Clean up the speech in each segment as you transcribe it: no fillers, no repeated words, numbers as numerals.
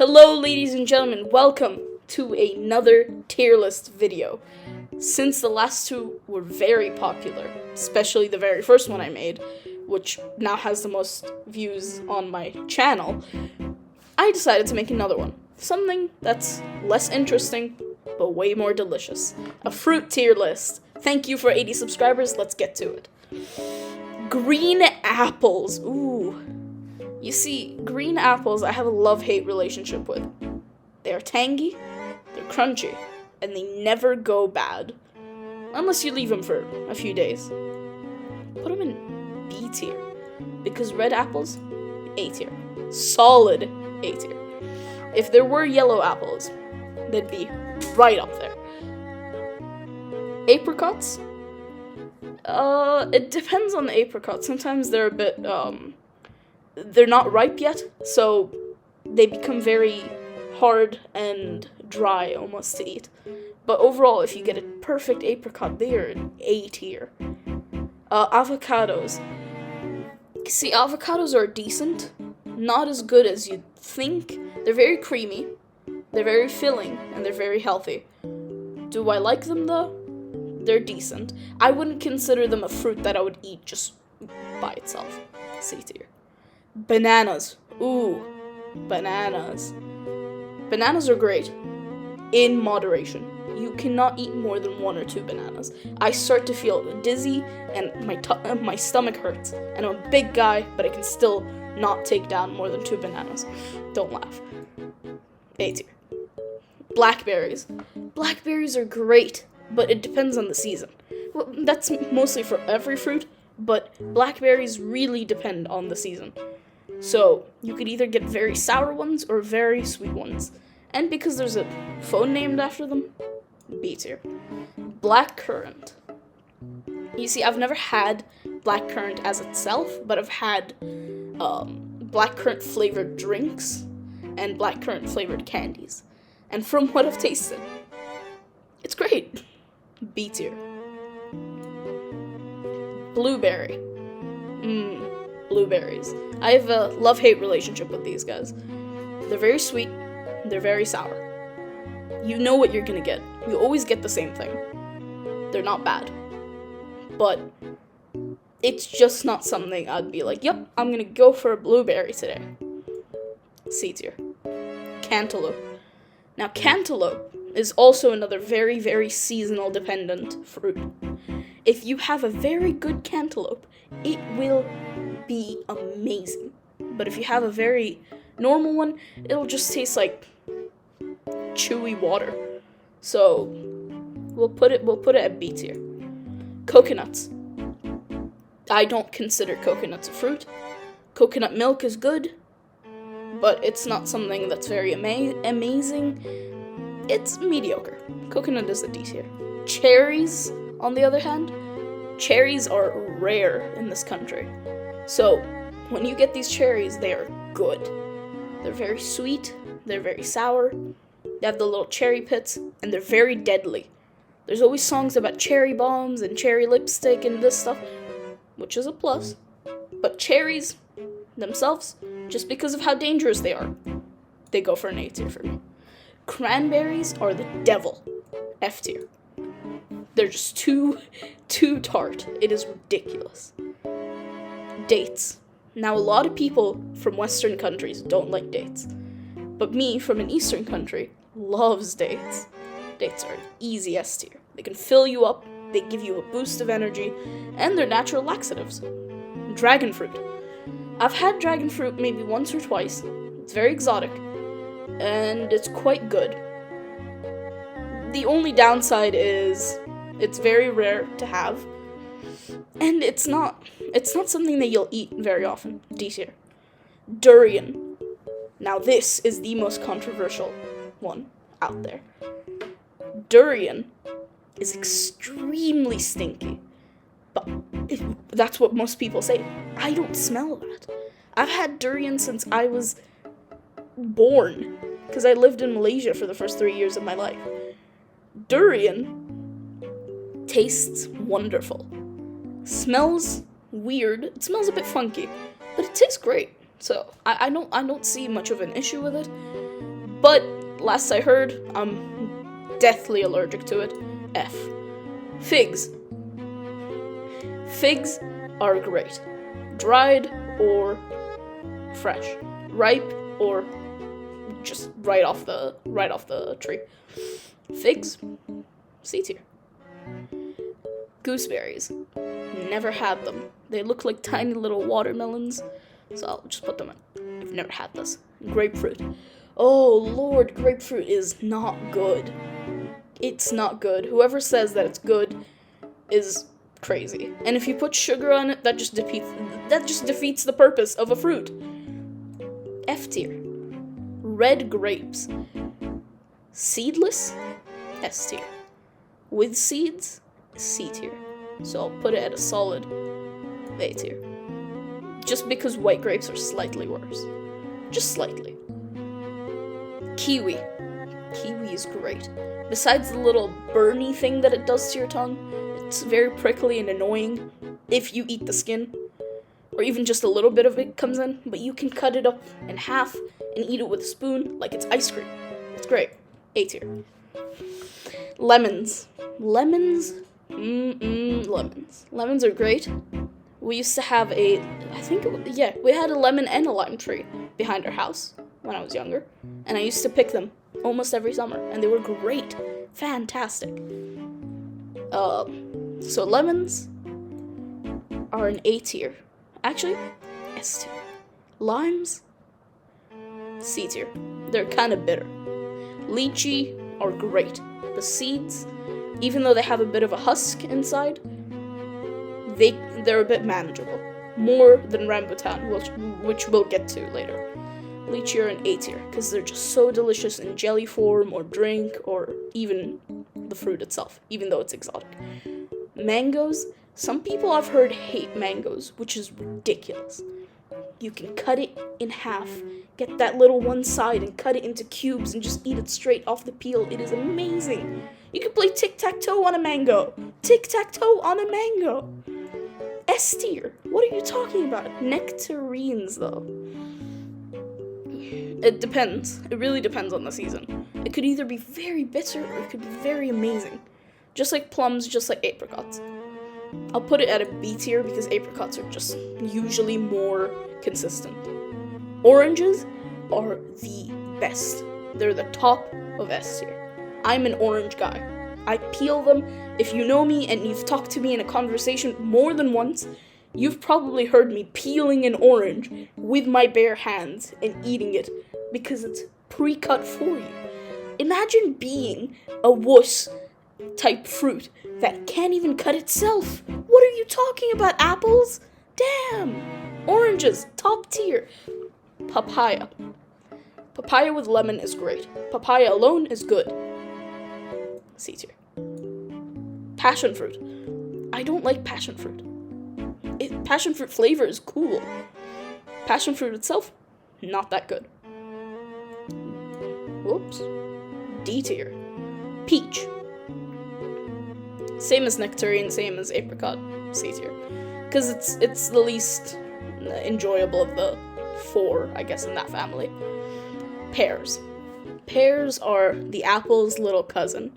Hello ladies and gentlemen, welcome to another tier list video. Since the last two were very popular, especially the very first one I made, which now has the most views on my channel, I decided to make another one. Something that's less interesting, but way more delicious. A fruit tier list. Thank you for 80 subscribers, let's get to it. Green apples, ooh. You see, green apples I have a love-hate relationship with. They are tangy, they're crunchy, and they never go bad. Unless you leave them for a few days. Put them in B tier, because red apples, A tier. Solid A tier. If there were yellow apples, they'd be right up there. Apricots? It depends on the apricot. Sometimes they're a bit, they're not ripe yet, so they become very hard and dry almost to eat. But overall, if you get a perfect apricot, they are an A tier. Avocados. See, avocados are decent, not as good as you'd think. They're very creamy, they're very filling, and they're very healthy. Do I like them though? They're decent. I wouldn't consider them a fruit that I would eat just by itself. C tier. Bananas. Ooh, bananas. Bananas are great, in moderation. You cannot eat more than 1 or 2 bananas. I start to feel dizzy, and my stomach hurts. And I'm a big guy, but I can still not take down more than 2 bananas. Don't laugh. A tier. Blackberries. Blackberries are great, but it depends on the season. Well, that's mostly for every fruit, but blackberries really depend on the season. So, you could either get very sour ones or very sweet ones. And because there's a phone named after them, B tier. Blackcurrant. You see, I've never had blackcurrant as itself, but I've had blackcurrant flavored drinks and blackcurrant flavored candies. And from what I've tasted, it's great. B tier. Blueberry. Blueberries. I have a love-hate relationship with these guys. They're very sweet, they're very sour. You know what you're gonna get. You always get the same thing. They're not bad. But it's just not something I'd be like, yep, I'm gonna go for a blueberry today. C tier. Cantaloupe. Now, cantaloupe is also another very, very seasonal dependent fruit. If you have a very good cantaloupe, it will be amazing. But if you have a very normal one, it'll just taste like chewy water. So we'll put it at B tier. Coconuts. I don't consider coconuts a fruit. Coconut milk is good, but it's not something that's very amazing. It's mediocre. Coconut is a D tier. Cherries, on the other hand, cherries are rare in this country. So, when you get these cherries, they are good. They're very sweet, they're very sour, they have the little cherry pits, and they're very deadly. There's always songs about cherry bombs and cherry lipstick and this stuff, which is a plus. But cherries themselves, just because of how dangerous they are, they go for an A tier for me. Cranberries are the devil. F tier. They're just too tart. It is ridiculous. Dates. Now, a lot of people from Western countries don't like dates. But me, from an Eastern country, loves dates. Dates are an easy S tier. They can fill you up, they give you a boost of energy, and they're natural laxatives. Dragon fruit. I've had dragon fruit maybe once or twice. It's very exotic, and it's quite good. The only downside is it's very rare to have, and it's not something that you'll eat very often. D tier. Durian. Now this is the most controversial one out there. Durian is extremely stinky, but that's what most people say. I don't smell that. I've had durian since I was born, because I lived in Malaysia for the first 3 years of my life. Durian tastes wonderful. Smells weird. It smells a bit funky, but it tastes great. So I don't see much of an issue with it. But last I heard, I'm deathly allergic to it. F. Figs. Figs are great. Dried or fresh. Ripe or just right off the tree. Figs, C tier. Gooseberries. Never had them. They look like tiny little watermelons, so I'll just put them in. I've never had this. Grapefruit. Oh lord, grapefruit is not good. It's not good. Whoever says that it's good is crazy. And if you put sugar on it, that just defeats the purpose of a fruit. F tier. Red grapes. Seedless? S tier. With seeds? C tier. So I'll put it at a solid A tier. Just because white grapes are slightly worse. Just slightly. Kiwi. Kiwi is great. Besides the little burny thing that it does to your tongue, it's very prickly and annoying if you eat the skin. Or even just a little bit of it comes in, but you can cut it up in half and eat it with a spoon like it's ice cream. It's great. A tier. Lemons. Lemons. Lemons. Lemons are great. We used to have we had a lemon and a lime tree behind our house when I was younger. And I used to pick them almost every summer. And they were great. Fantastic. So lemons are an A tier. Actually, S tier. Limes, C tier. They're kind of bitter. Lychee are great. The seeds, even though they have a bit of a husk inside, they're a bit manageable. More than Rambutan, which we'll get to later. Lychee are an A tier, because they're just so delicious in jelly form, or drink, or even the fruit itself, even though it's exotic. Mangoes, some people I've heard hate mangoes, which is ridiculous. You can cut it in half, get that little one side and cut it into cubes and just eat it straight off the peel. It is amazing. You can play tic-tac-toe on a mango. Tic-tac-toe on a mango. S tier. What are you talking about? Nectarines, though. It depends. It really depends on the season. It could either be very bitter or it could be very amazing. Just like plums, just like apricots. I'll put it at a B tier because apricots are just usually more consistent. Oranges are the best. They're the top of S tier. I'm an orange guy. I peel them. If you know me and you've talked to me in a conversation more than once, you've probably heard me peeling an orange with my bare hands and eating it because it's pre-cut for you. Imagine being a wuss type fruit that can't even cut itself. What are you talking about, apples? Damn! Oranges, top tier. Papaya. Papaya with lemon is great. Papaya alone is good. C tier. Passion fruit. I don't like passion fruit. Passion fruit flavor is cool. Passion fruit itself, not that good. Whoops. D tier. Peach. Same as nectarine, same as apricot, C tier. Because it's the least enjoyable of the four, I guess, in that family. Pears. Pears are the apple's little cousin.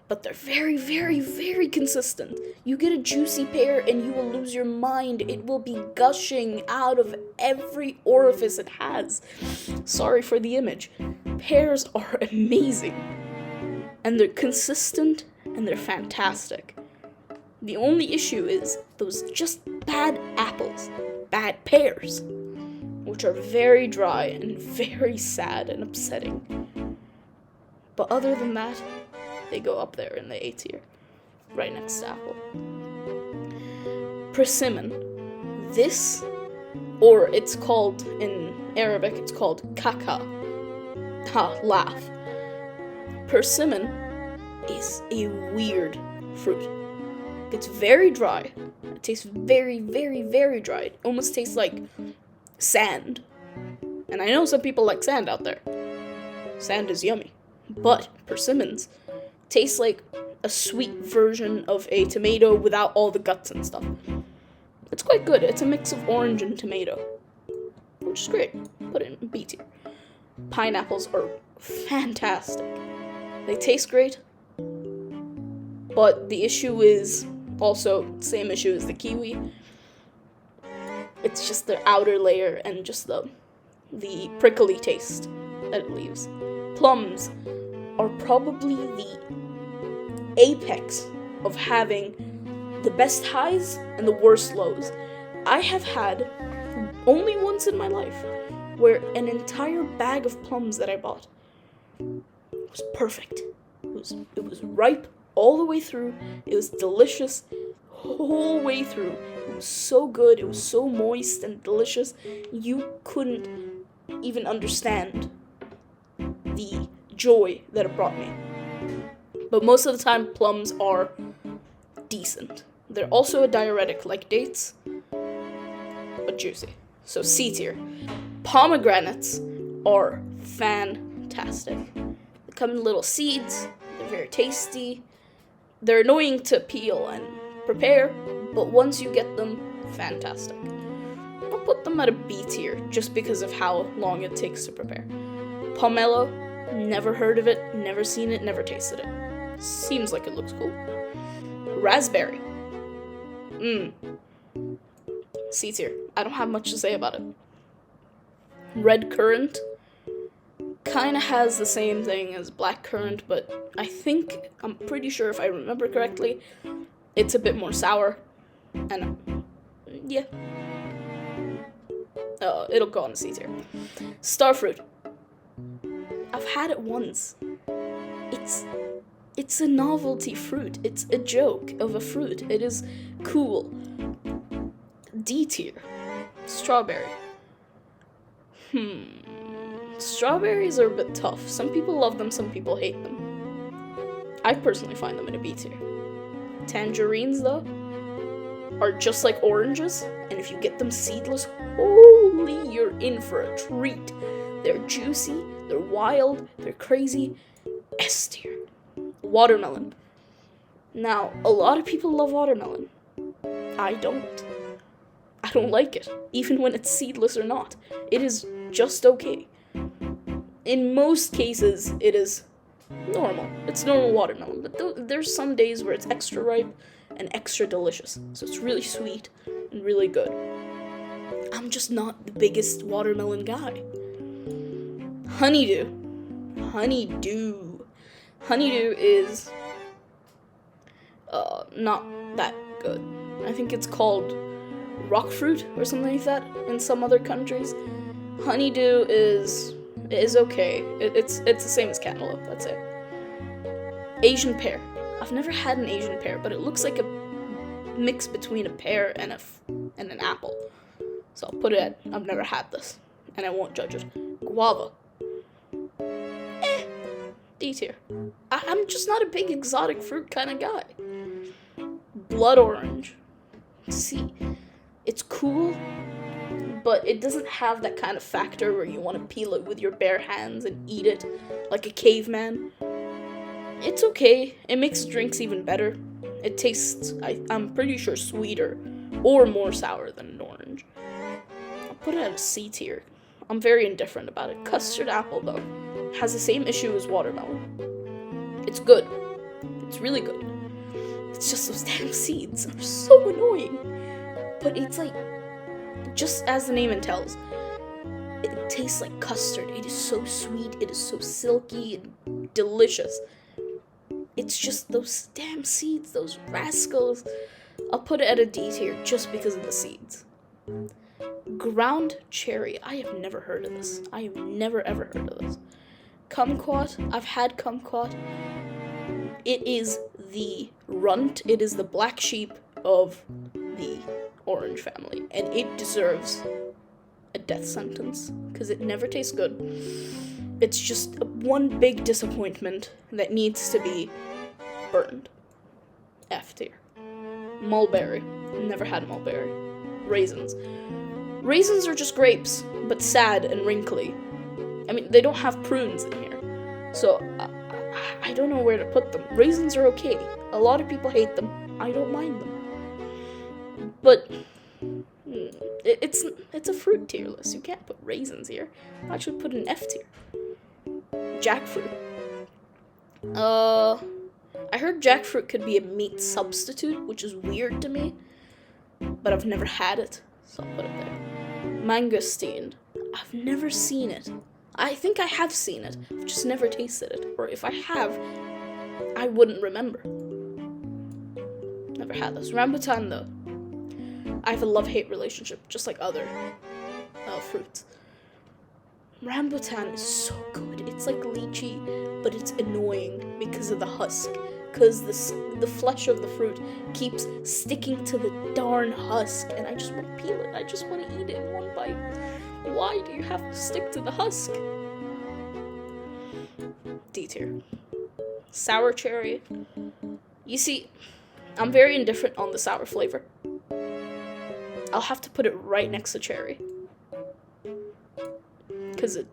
But they're very, very, very consistent. You get a juicy pear and you will lose your mind. It will be gushing out of every orifice it has. Sorry for the image. Pears are amazing. And they're consistent and they're fantastic. The only issue is those just bad apples, bad pears, which are very dry and very sad and upsetting. But other than that, they go up there in the A tier, right next to apple. Persimmon. This, or it's called, in Arabic, it's called kaka. Laugh. Persimmon is a weird fruit. It's very dry. It tastes very, very, very dry. It almost tastes like sand. And I know some people like sand out there. Sand is yummy. But persimmons taste like a sweet version of a tomato without all the guts and stuff. It's quite good. It's a mix of orange and tomato, which is great. Put it in B tier. pineapples are fantastic. They taste great, but the issue is also same issue as the kiwi. It's just their outer layer and just the prickly taste that it leaves. Plums are probably the apex of having the best highs and the worst lows. I have had only once in my life where an entire bag of plums that I bought was perfect. It was ripe all the way through. It was delicious whole way through. It was so good. It was so moist and delicious. You couldn't even understand the joy that it brought me. But most of the time, plums are decent. They're also a diuretic like dates, but juicy. So C tier. Pomegranates are fantastic. They come in little seeds. They're very tasty. They're annoying to peel and prepare, but once you get them, fantastic. I'll put them at a B tier just because of how long it takes to prepare. Pomelo, never heard of it, never seen it, never tasted it. Seems like it looks cool. Raspberry. C tier. I don't have much to say about it. Red currant kinda has the same thing as blackcurrant, but I'm pretty sure if I remember correctly, it's a bit more sour. And yeah. It'll go on a C tier. Starfruit. I've had it once. It's a novelty fruit. It's a joke of a fruit. It is cool. D tier. Strawberry. Strawberries are a bit tough. Some people love them, some people hate them. I personally find them in a B tier. Tangerines, though, are just like oranges, and if you get them seedless, holy, you're in for a treat. They're juicy, they're wild, they're crazy. S tier. Watermelon. Now, a lot of people love watermelon. I don't. I don't like it, even when it's seedless or not. It is just okay. In most cases, it is normal. It's normal watermelon, but there's some days where it's extra ripe and extra delicious. So it's really sweet and really good. I'm just not the biggest watermelon guy. Honeydew. Honeydew is not that good. I think it's called rock fruit or something like that in some other countries. Honeydew is okay. It's the same as cantaloupe, that's it. Asian pear. I've never had an Asian pear, but it looks like a mix between a pear and an apple. So I'll put it at, I've never had this, and I won't judge it. Guava. D tier. I'm just not a big exotic fruit kind of guy. Blood orange. See, it's cool, but it doesn't have that kind of factor where you want to peel it with your bare hands and eat it like a caveman. It's okay. It makes drinks even better. It tastes, I'm pretty sure, sweeter or more sour than an orange. I'll put it at a C tier. I'm very indifferent about it. Custard apple, though, has the same issue as watermelon. It's good. It's really good. It's just those damn seeds are so annoying. But it's like, just as the name tells, it tastes like custard. It is so sweet. It is so silky and delicious. It's just those damn seeds, those rascals. I'll put it at a D tier just because of the seeds. Ground cherry. I have never heard of this. I have never ever heard of this. Kumquat. I've had kumquat. It is the runt. It is the black sheep of the orange family. And it deserves a death sentence because it never tastes good. It's just one big disappointment that needs to be burned. F tier. Mulberry. Never had mulberry. Raisins. Raisins are just grapes, but sad and wrinkly. I mean, they don't have prunes in here. So, I don't know where to put them. Raisins are okay. A lot of people hate them. I don't mind them. But It's a fruit tier list. You can't put raisins here. I'll actually put an F tier. Jackfruit. I heard jackfruit could be a meat substitute, which is weird to me, but I've never had it, so I'll put it there. Mangosteen. I've never seen it. I think I have seen it, I've just never tasted it, or if I have, I wouldn't remember. Never had this. Rambutan, though. I have a love-hate relationship, just like other fruits. Rambutan is so good. It's like lychee, but it's annoying because of the husk. Because the flesh of the fruit keeps sticking to the darn husk, and I just want to peel it. I just want to eat it in one bite. Why do you have to stick to the husk? D tier. Sour cherry. You see, I'm very indifferent on the sour flavor. I'll have to put it right next to cherry. Because it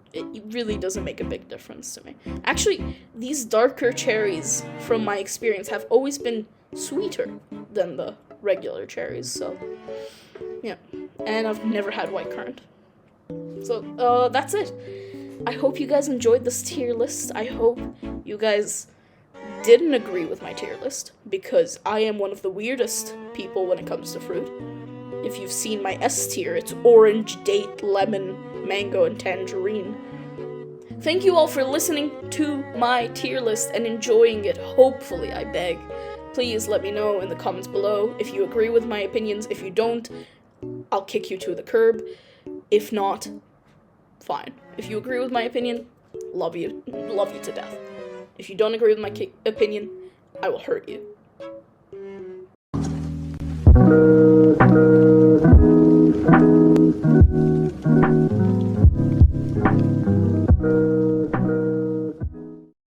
really doesn't make a big difference to me. Actually, these darker cherries, from my experience, have always been sweeter than the regular cherries, so, yeah. And I've never had white currant. So, that's it. I hope you guys enjoyed this tier list. I hope you guys didn't agree with my tier list, because I am one of the weirdest people when it comes to fruit. If you've seen my S tier, it's orange, date, lemon, mango, and tangerine. Thank you all for listening to my tier list and enjoying it, hopefully, I beg. Please let me know in the comments below if you agree with my opinions. If you don't, I'll kick you to the curb. If not, fine. If you agree with my opinion, love you to death. If you don't agree with my opinion, I will hurt you.